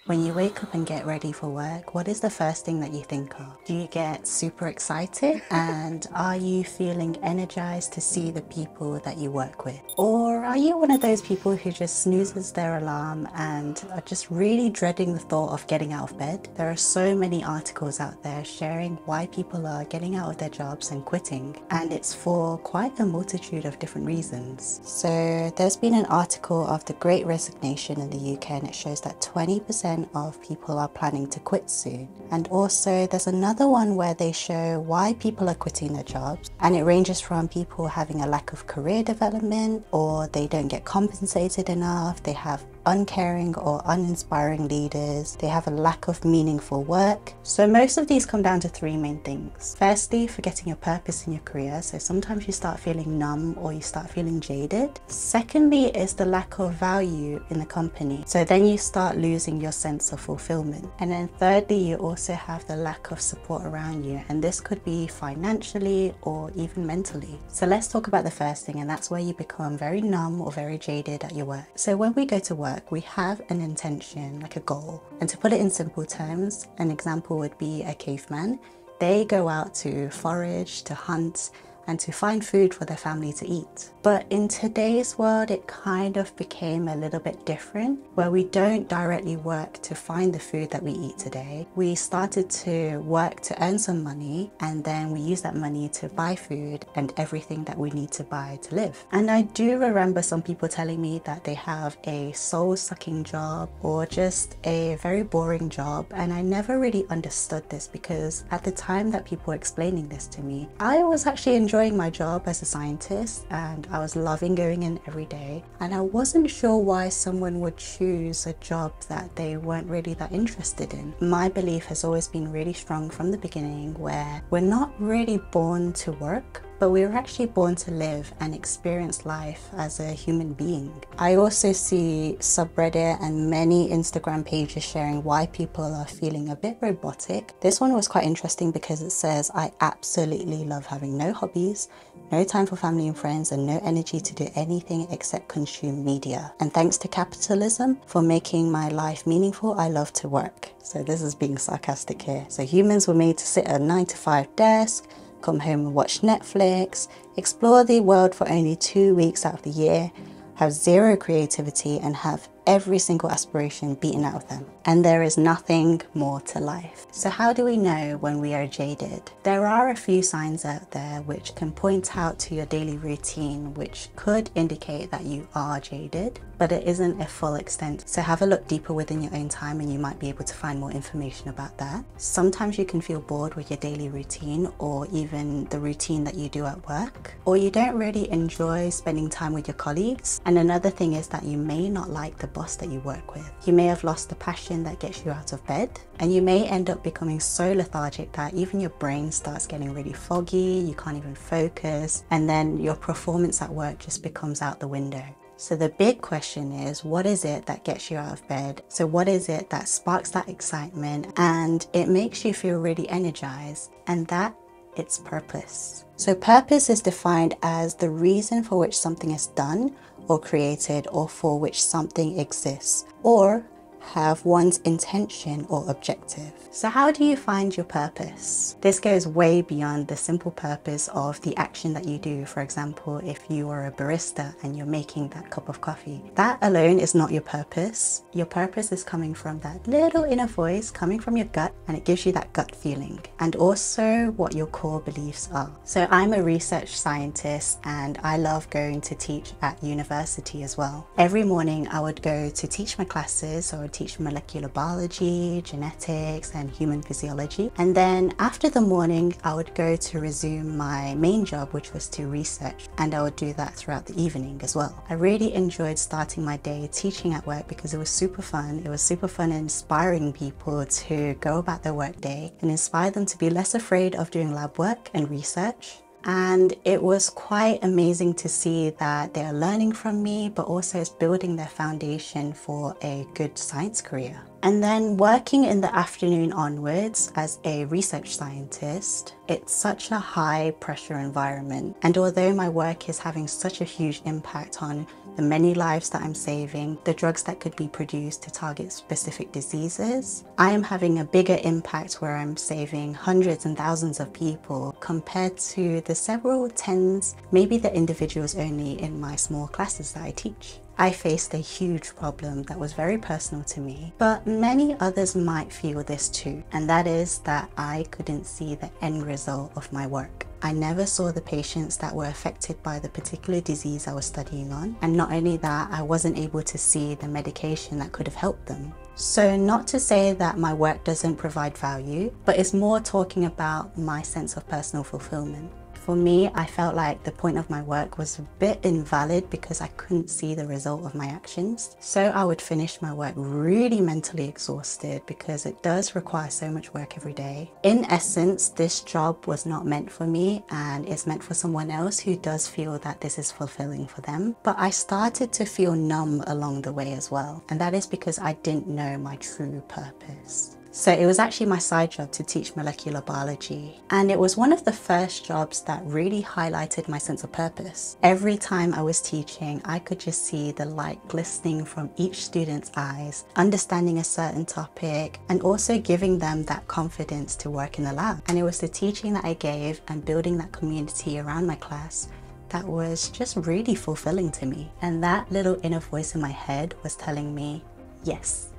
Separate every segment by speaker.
Speaker 1: When you wake up and get ready for work, what is the first thing that you think of? Do you get super excited? And are you feeling energized to see the people that you work with? Or are you one of those people who just snoozes their alarm and are just really dreading the thought of getting out of bed? There are so many articles out there sharing why people are getting out of their jobs and quitting, and it's for quite a multitude of different reasons. So there's been an article of the Great Resignation in the UK, and it shows that 20% of people are planning to quit soon. And also there's another one where they show why people are quitting their jobs, and it ranges from people having a lack of career development, or they don't get compensated enough, they have uncaring or uninspiring leaders, they have a lack of meaningful work. So most of these come down to three main things. Firstly, forgetting your purpose in your career. So sometimes you start feeling numb or you start feeling jaded. Secondly is the lack of value in the company. So then you start losing your sense of fulfillment. And then thirdly, you also have the lack of support around you. And this could be financially or even mentally. So let's talk about the first thing, and that's where you become very numb or very jaded at your work. So when we go to work, we have an intention, like a goal. And to put it in simple terms, an example would be a caveman. They go out to forage, to hunt, and to find food for their family to eat. But in today's world, it kind of became a little bit different, where we don't directly work to find the food that we eat today. We started to work to earn some money, and then we use that money to buy food and everything that we need to buy to live. And I do remember some people telling me that they have a soul-sucking job or just a very boring job, and I never really understood this, because at the time that people were explaining this to me, I was actually enjoying my job as a scientist, and I was loving going in every day, and I wasn't sure why someone would choose a job that they weren't really that interested in. My belief has always been really strong from the beginning, where we're not really born to work, but we were actually born to live and experience life as a human being. I also see subreddit and many Instagram pages sharing why people are feeling a bit robotic. This one was quite interesting because it says, I absolutely love having no hobbies, no time for family and friends, and no energy to do anything except consume media. And thanks to capitalism for making my life meaningful, I love to work. So this is being sarcastic here. So humans were made to sit at a 9-to-5 desk, come home and watch Netflix, explore the world for only 2 weeks out of the year, have zero creativity, and have every single aspiration beaten out of them. And there is nothing more to life. So how do we know when we are jaded? There are a few signs out there which can point out to your daily routine, which could indicate that you are jaded, but it isn't a full extent. So have a look deeper within your own time and you might be able to find more information about that. Sometimes you can feel bored with your daily routine, or even the routine that you do at work, or you don't really enjoy spending time with your colleagues. And another thing is that you may not like the boss that you work with. You may have lost the passion that gets you out of bed, and you may end up becoming so lethargic that even your brain starts getting really foggy, you can't even focus, and then your performance at work just becomes out the window. So the big question is, what is it that gets you out of bed? So what is it that sparks that excitement and it makes you feel really energized? And that, it's purpose. So purpose is defined as the reason for which something is done or created, or for which something exists, or have one's intention or objective. So how do you find your purpose? This goes way beyond the simple purpose of the action that you do. For example, if you are a barista and you're making that cup of coffee, that alone is not your purpose. Your purpose is coming from that little inner voice coming from your gut, and it gives you that gut feeling, and also what your core beliefs are. So I'm a research scientist and I love going to teach at university as well. Every morning I would go to teach my classes, so I would teach molecular biology, genetics, and human physiology. And then after the morning, I would go to resume my main job, which was to research. And I would do that throughout the evening as well. I really enjoyed starting my day teaching at work because it was super fun. It was super fun inspiring people to go about their work day and inspire them to be less afraid of doing lab work and research. And it was quite amazing to see that they are learning from me, but also it's building their foundation for a good science career. And then working in the afternoon onwards as a research scientist, it's such a high pressure environment. And although my work is having such a huge impact on the many lives that I'm saving, the drugs that could be produced to target specific diseases, I am having a bigger impact where I'm saving hundreds and thousands of people compared to the several tens, maybe the individuals only in my small classes that I teach. I faced a huge problem that was very personal to me, but many others might feel this too, and that is that I couldn't see the end result of my work. I never saw the patients that were affected by the particular disease I was studying on, and not only that, I wasn't able to see the medication that could have helped them. So not to say that my work doesn't provide value, but it's more talking about my sense of personal fulfillment. For me, I felt like the point of my work was a bit invalid because I couldn't see the result of my actions. So I would finish my work really mentally exhausted because it does require so much work every day. In essence, this job was not meant for me and it's meant for someone else who does feel that this is fulfilling for them. But I started to feel numb along the way as well. And that is because I didn't know my true purpose. So it was actually my side job to teach molecular biology, and it was one of the first jobs that really highlighted my sense of purpose. Every time I was teaching, I could just see the light glistening from each student's eyes, understanding a certain topic, and also giving them that confidence to work in the lab. And it was the teaching that I gave and building that community around my class that was just really fulfilling to me. And that little inner voice in my head was telling me, yes,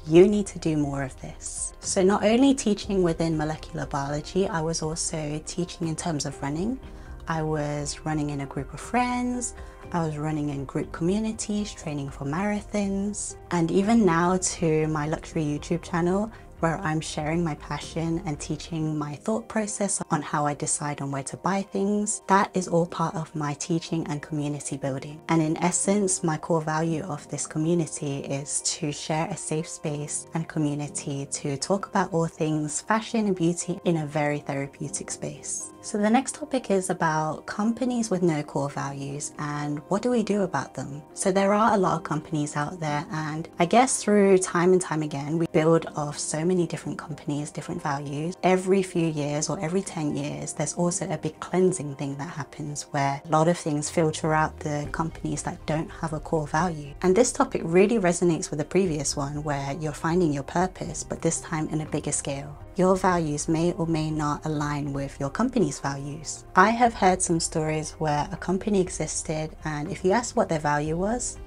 Speaker 1: you need to do more of this. So not only teaching within molecular biology, I was also teaching in terms of running. I was running in a group of friends, I was running in group communities, training for marathons, and even now to my luxury YouTube channel, where I'm sharing my passion and teaching my thought process on how I decide on where to buy things. That is all part of my teaching and community building. And in essence, my core value of this community is to share a safe space and community to talk about all things fashion and beauty in a very therapeutic space. So the next topic is about companies with no core values and what do we do about them? So there are a lot of companies out there, and I guess through time and time again, we build off so many different companies, different values. Every few years or every 10 years, there's also a big cleansing thing that happens where a lot of things filter out the companies that don't have a core value. And this topic really resonates with the previous one where you're finding your purpose, but this time in a bigger scale. Your values may or may not align with your company's values. I have heard some stories where a company existed and if you ask what their value was,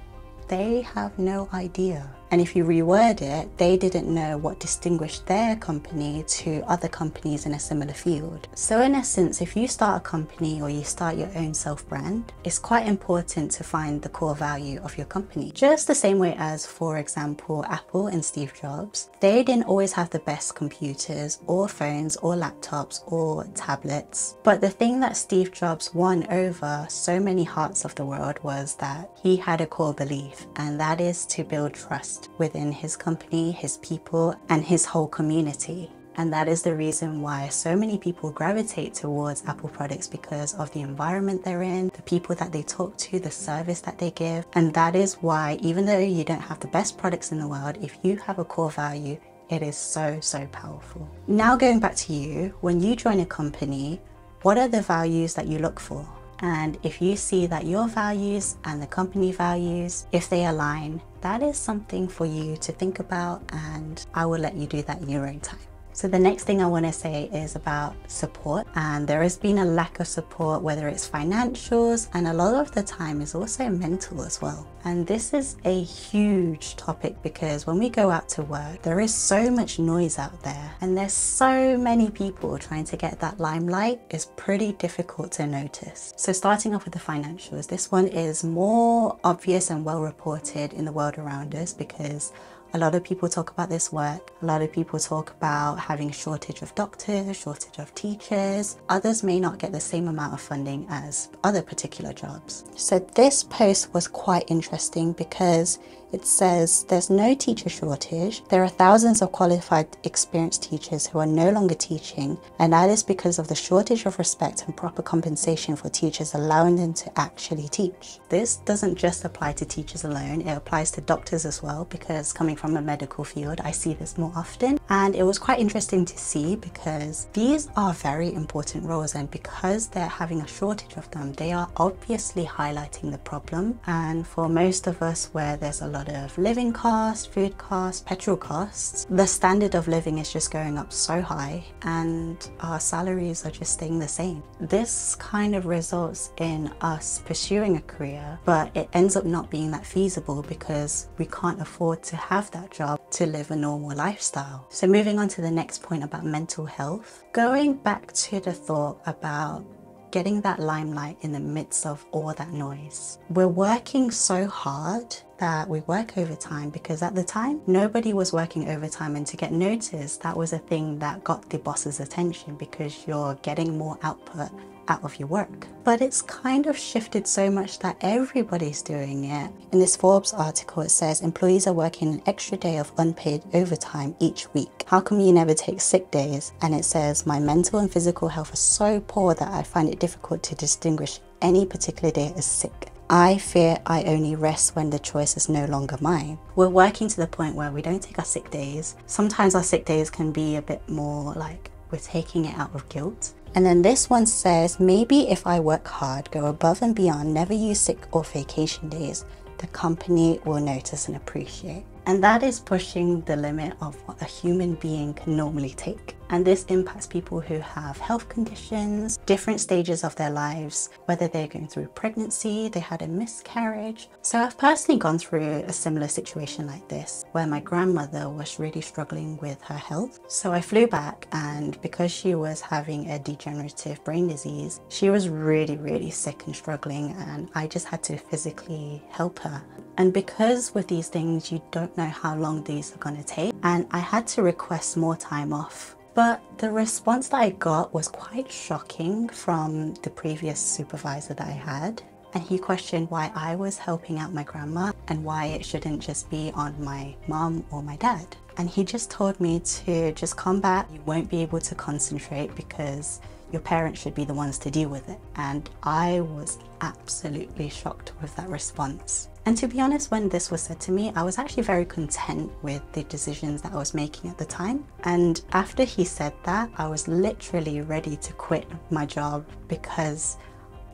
Speaker 1: they have no idea. And if you reword it, they didn't know what distinguished their company to other companies in a similar field. So in essence, if you start a company or you start your own self-brand, it's quite important to find the core value of your company. Just the same way as, for example, Apple and Steve Jobs, they didn't always have the best computers or phones or laptops or tablets. But the thing that Steve Jobs won over so many hearts of the world was that he had a core belief, and that is to build trust within his company, his people, and his whole community. And that is the reason why so many people gravitate towards Apple products, because of the environment they're in, the people that they talk to, the service that they give. And that is why, even though you don't have the best products in the world, if you have a core value, it is so powerful. Now going back to you, when you join a company, what are the values that you look for? And if you see that your values and the company values, if they align, that is something for you to think about, and I will let you do that in your own time. So the next thing I want to say is about support, and there has been a lack of support, whether it's financials, and a lot of the time is also mental as well. And this is a huge topic because when we go out to work, there is so much noise out there and there's so many people trying to get that limelight. It's pretty difficult to notice. So starting off with the financials, this one is more obvious and well reported in the world around us because a lot of people talk about this work. A lot of people talk about having a shortage of doctors, shortage of teachers. Others may not get the same amount of funding as other particular jobs. So this post was quite interesting because It says there's no teacher shortage. There are thousands of qualified, experienced teachers who are no longer teaching, and that is because of the shortage of respect and proper compensation for teachers, allowing them to actually teach. This doesn't just apply to teachers alone, it applies to doctors as well, because coming from a medical field, I see this more often. And it was quite interesting to see because these are very important roles, and because they're having a shortage of them, they are obviously highlighting the problem. And for most of us, where there's a lot of living costs, food costs, petrol costs, the standard of living is just going up so high and our salaries are just staying the same. This kind of results in us pursuing a career, but it ends up not being that feasible because we can't afford to have that job to live a normal lifestyle. So moving on to the next point about mental health, going back to the thought about getting that limelight in the midst of all that noise. We're working so hard that we work overtime, because at the time nobody was working overtime, and to get noticed, that was a thing that got the boss's attention because you're getting more output out of your work. But it's kind of shifted so much that everybody's doing it. In this Forbes article, it says employees are working an extra day of unpaid overtime each week. How come you never take sick days? And it says my mental and physical health are so poor that I find it difficult to distinguish any particular day as sick. I fear I only rest when the choice is no longer mine. We're working to the point where we don't take our sick days. Sometimes our sick days can be a bit more like we're taking it out of guilt. And then this one says, maybe if I work hard, go above and beyond, never use sick or vacation days, the company will notice and appreciate. And that is pushing the limit of what a human being can normally take. And this impacts people who have health conditions, different stages of their lives, whether they're going through pregnancy, they had a miscarriage. So I've personally gone through a similar situation like this, where my grandmother was really struggling with her health. So I flew back, and because she was having a degenerative brain disease, she was really sick and struggling, and I just had to physically help her. And because with these things, you don't know how long these are going to take, and I had to request more time off. But the response that I got was quite shocking from the previous supervisor that I had. And he questioned why I was helping out my grandma and why it shouldn't just be on my mom or my dad. And he just told me to just come back. You won't be able to concentrate because your parents should be the ones to deal with it. And I was absolutely shocked with that response. And to be honest, when this was said to me, I was actually very content with the decisions that I was making at the time. And after he said that, I was literally ready to quit my job, because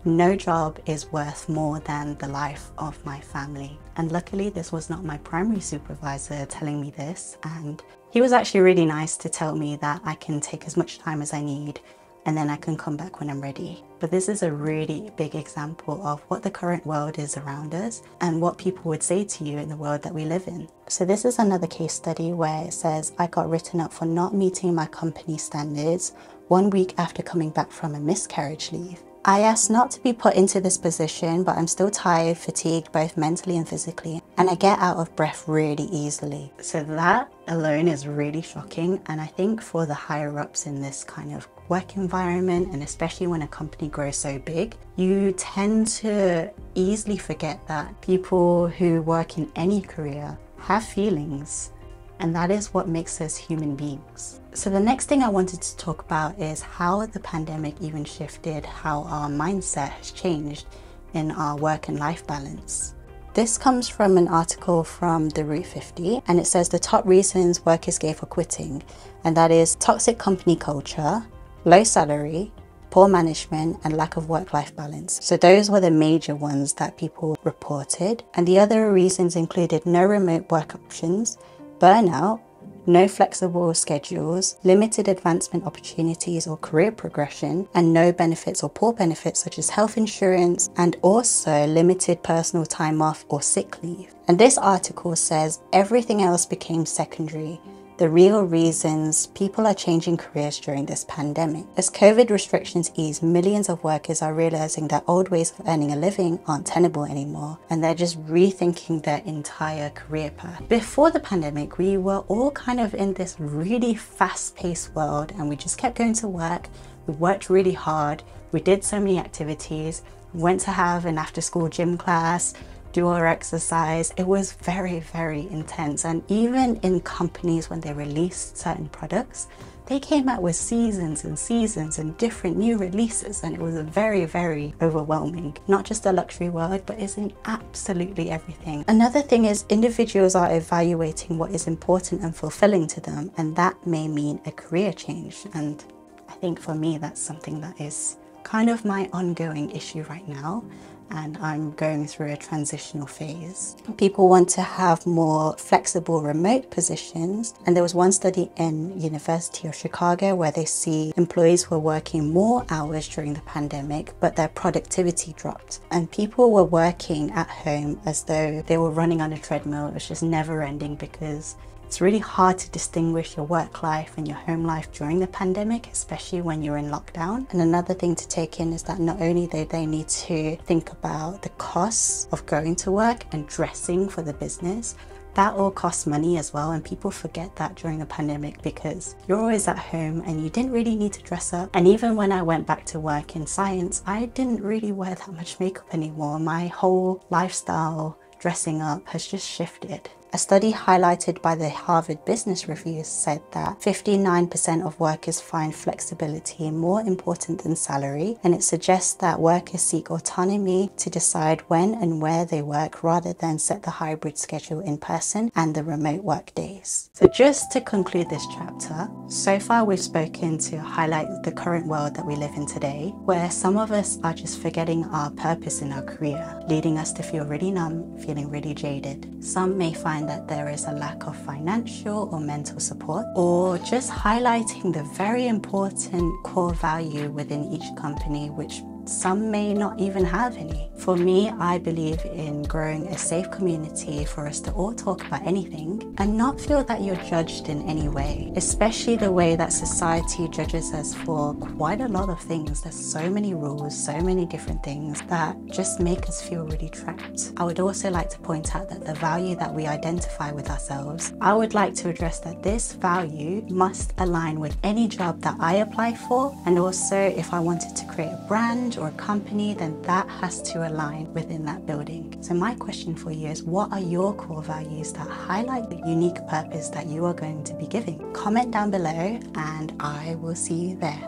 Speaker 1: no job is worth more than the life of my family. And luckily, this was not my primary supervisor telling me this. And he was actually really nice to tell me that I can take as much time as I need, and then I can come back when I'm ready. But this is a really big example of what the current world is around us and what people would say to you in the world that we live in. So this is another case study where it says, I got written up for not meeting my company standards 1 week after coming back from a miscarriage leave. I asked not to be put into this position, but I'm still tired, fatigued, both mentally and physically, and I get out of breath really easily. So that alone is really shocking. And I think for the higher ups in this kind of work environment, and especially when a company grows so big, you tend to easily forget that people who work in any career have feelings. And that is what makes us human beings. So the next thing I wanted to talk about is how the pandemic even shifted how our mindset has changed in our work and life balance. This comes from an article from the Route 50, and it says the top reasons workers gave for quitting, and that is toxic company culture, low salary, poor management, and lack of work-life balance. So those were the major ones that people reported. And the other reasons included no remote work options, burnout, no flexible schedules, limited advancement opportunities or career progression, and no benefits or poor benefits such as health insurance, and also limited personal time off or sick leave. And this article says everything else became secondary. The real reasons people are changing careers during this pandemic. As COVID restrictions ease, millions of workers are realizing that old ways of earning a living aren't tenable anymore, and they're just rethinking their entire career path. Before the pandemic, we were all kind of in this really fast-paced world, and we just kept going to work. We worked really hard. We did so many activities. We went to have an after-school gym class, outdoor exercise. It was very, very intense. And even in companies, when they released certain products, they came out with seasons and seasons and different new releases, and it was very, very overwhelming. Not just the luxury world, but it's in absolutely everything. Another thing is individuals are evaluating what is important and fulfilling to them, and that may mean a career change. And I think for me, that's something that is kind of my ongoing issue right now. And I'm going through a transitional phase. People want to have more flexible remote positions. And there was one study in University of Chicago where they see employees were working more hours during the pandemic, but their productivity dropped. And people were working at home as though they were running on a treadmill. It was just never ending, because it's really hard to distinguish your work life and your home life during the pandemic, especially when you're in lockdown. And another thing to take in is that not only do they need to think about the costs of going to work and dressing for the business, that all costs money as well. And people forget that during the pandemic because you're always at home and you didn't really need to dress up. And even when I went back to work in science, I didn't really wear that much makeup anymore. My whole lifestyle dressing up has just shifted. A study highlighted by the Harvard Business Review said that 59% of workers find flexibility more important than salary, and it suggests that workers seek autonomy to decide when and where they work rather than set the hybrid schedule in person and the remote work days. So just to conclude this chapter, so far we've spoken to highlight the current world that we live in today, where some of us are just forgetting our purpose in our career, leading us to feel really numb, feeling really jaded. Some may find that there is a lack of financial or mental support, or just highlighting the very important core value within each company, which some may not even have any. For me, I believe in growing a safe community for us to all talk about anything and not feel that you're judged in any way, especially the way that society judges us for quite a lot of things. There's so many rules, so many different things that just make us feel really trapped. I would also like to point out that the value that we identify with ourselves, I would like to address that this value must align with any job that I apply for. And also, if I wanted to create a brand or a company, then that has to align within that building. So my question for you is, what are your core values that highlight the unique purpose that you are going to be giving? Comment down below and I will see you there.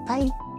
Speaker 1: Bye.